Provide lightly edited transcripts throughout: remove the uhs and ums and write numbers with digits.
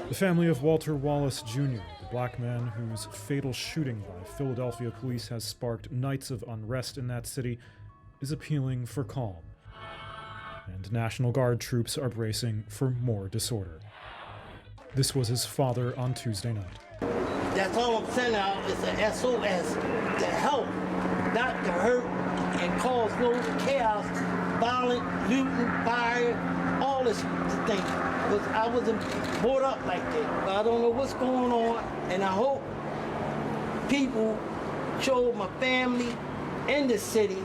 The family of Walter Wallace Jr., the black man whose fatal shooting by Philadelphia police has sparked nights of unrest in that city, is appealing for calm. And National Guard troops are bracing for more disorder. This was his father on Tuesday night. That's all I'm sending out is an SOS to help, not to hurt and cause no chaos, violent, looting, fire, all this thing. Because I wasn't brought up like that. I don't know what's going on, and I hope people show my family and the city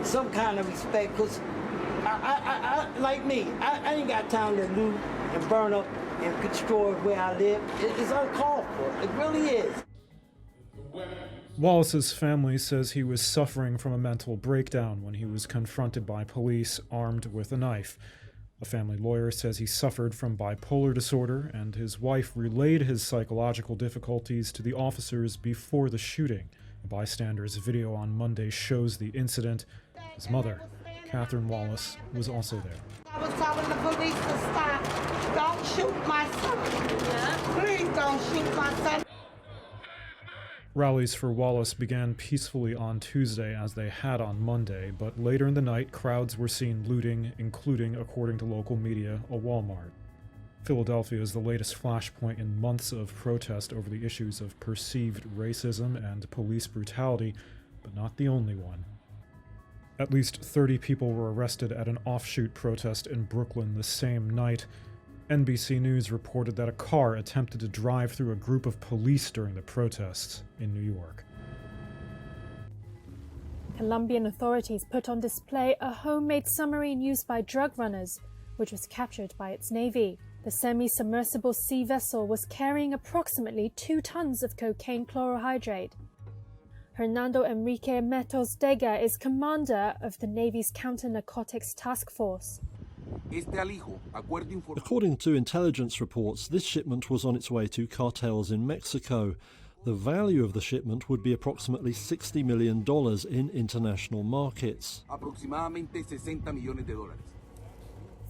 some kind of respect. Because I like me, I ain't got time to loot and burn up and destroy where I live. It's uncalled for. It really is. Wallace's family says he was suffering from a mental breakdown when he was confronted by police armed with a knife. A family lawyer says he suffered from bipolar disorder, and his wife relayed his psychological difficulties to the officers before the shooting. A bystander's video on Monday shows the incident. His mother, Catherine Wallace, was also there. I was telling the police to stop. Don't shoot my son. Yeah. Please don't shoot my son. Rallies for Wallace began peacefully on Tuesday as they had on Monday, but later in the night, crowds were seen looting, including, according to local media, a Walmart. Philadelphia is the latest flashpoint in months of protest over the issues of perceived racism and police brutality, but not the only one. At least 30 people were arrested at an offshoot protest in Brooklyn the same night. NBC News reported that a car attempted to drive through a group of police during the protests in New York. Colombian authorities put on display a homemade submarine used by drug runners, which was captured by its navy. The semi-submersible sea vessel was carrying approximately 2 tons of cocaine chlorohydrate. Hernando Enrique Metos Dega is commander of the Navy's counter-narcotics task force. According to intelligence reports, this shipment was on its way to cartels in Mexico. The value of the shipment would be approximately $60 million in international markets.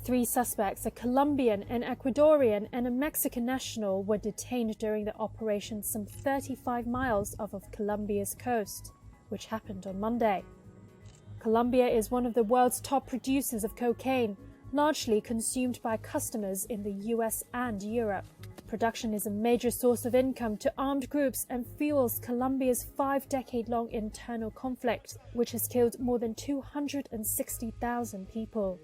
3 suspects, a Colombian, an Ecuadorian, and a Mexican national, were detained during the operation some 35 miles off of Colombia's coast, which happened on Monday. Colombia is one of the world's top producers of cocaine, largely consumed by customers in the US and Europe. Production is a major source of income to armed groups and fuels Colombia's 5-decade-long internal conflict, which has killed more than 260,000 people.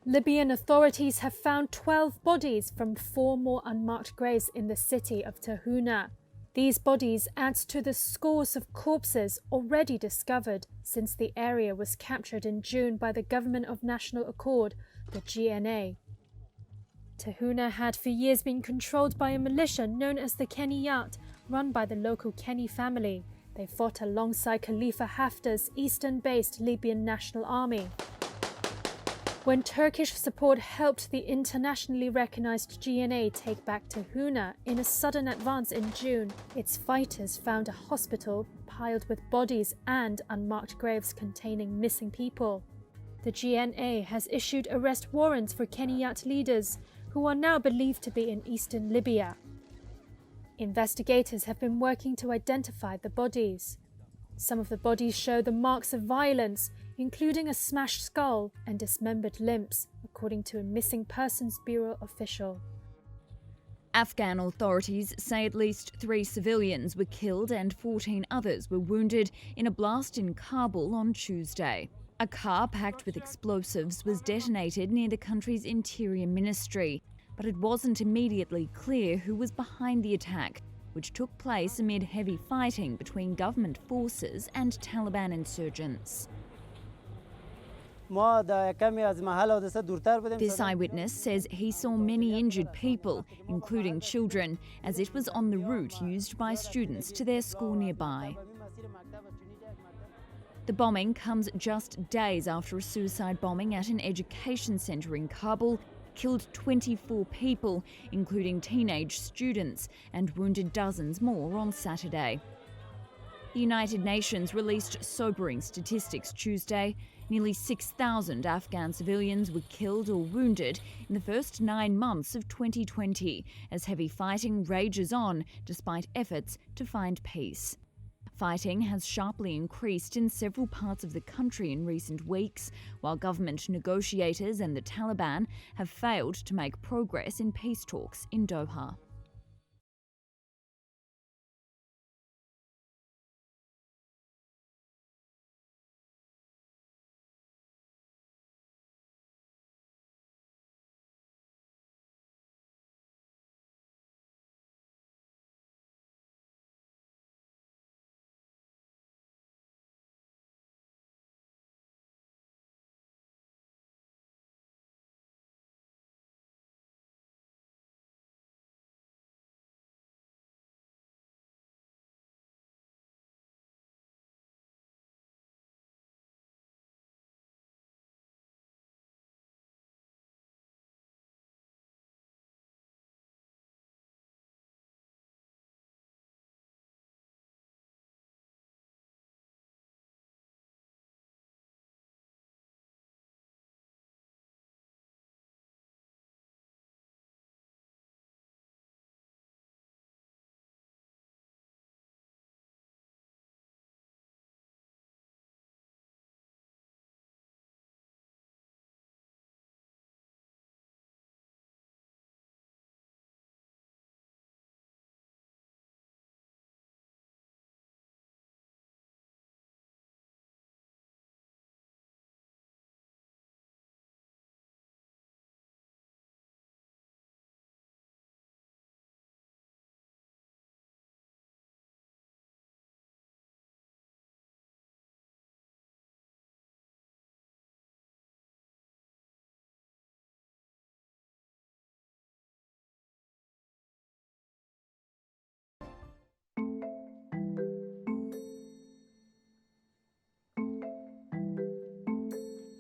Libyan authorities have found 12 bodies from 4 more unmarked graves in the city of Tahuna. These bodies add to the scores of corpses already discovered since the area was captured in June by the Government of National Accord, the GNA. Tahuna had for years been controlled by a militia known as the Keniyat, run by the local Kenny family. They fought alongside Khalifa Haftar's eastern-based Libyan National Army. When Turkish support helped the internationally recognized GNA take back Tahuna in a sudden advance in June, its fighters found a hospital piled with bodies and unmarked graves containing missing people. The GNA has issued arrest warrants for Keniyat leaders, who are now believed to be in eastern Libya. Investigators have been working to identify the bodies. Some of the bodies show the marks of violence, including a smashed skull and dismembered limbs, according to a Missing Persons Bureau official. Afghan authorities say at least 3 civilians were killed and 14 others were wounded in a blast in Kabul on Tuesday. A car packed with explosives was detonated near the country's interior ministry, but it wasn't immediately clear who was behind the attack, which took place amid heavy fighting between government forces and Taliban insurgents. This eyewitness says he saw many injured people, including children, as it was on the route used by students to their school nearby. The bombing comes just days after a suicide bombing at an education centre in Kabul killed 24 people, including teenage students, and wounded dozens more on Saturday. The United Nations released sobering statistics Tuesday. Nearly 6,000 Afghan civilians were killed or wounded in the first 9 months of 2020 as heavy fighting rages on despite efforts to find peace. Fighting has sharply increased in several parts of the country in recent weeks, while government negotiators and the Taliban have failed to make progress in peace talks in Doha.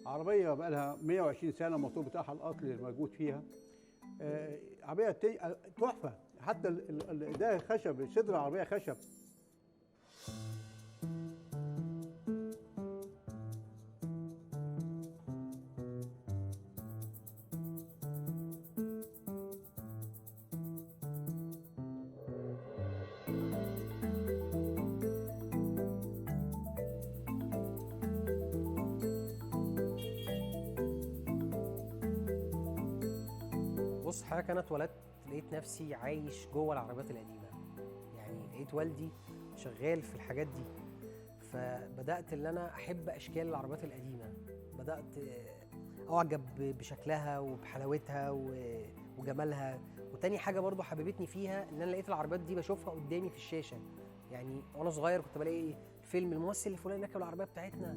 عربية بقى لها 120 سنة، الموتور بتاعها الأصلي اللي موجود فيها. عربية تحفة، حتى ده خشب، صدر العربية خشب. بص حضرتك، انا اتولدت لقيت نفسي عايش جوه العربيات القديمه، يعني لقيت والدي شغال في الحاجات دي، فبدات ان انا احب اشكال العربيات القديمه، بدات اعجب بشكلها وبحلاوتها وجمالها. وتاني حاجه برضو حببتني فيها ان انا لقيت العربيات دي بشوفها قدامي في الشاشه، يعني وانا صغير كنت بلاقي فيلم الممثل الفلاني راكب العربيه بتاعتنا.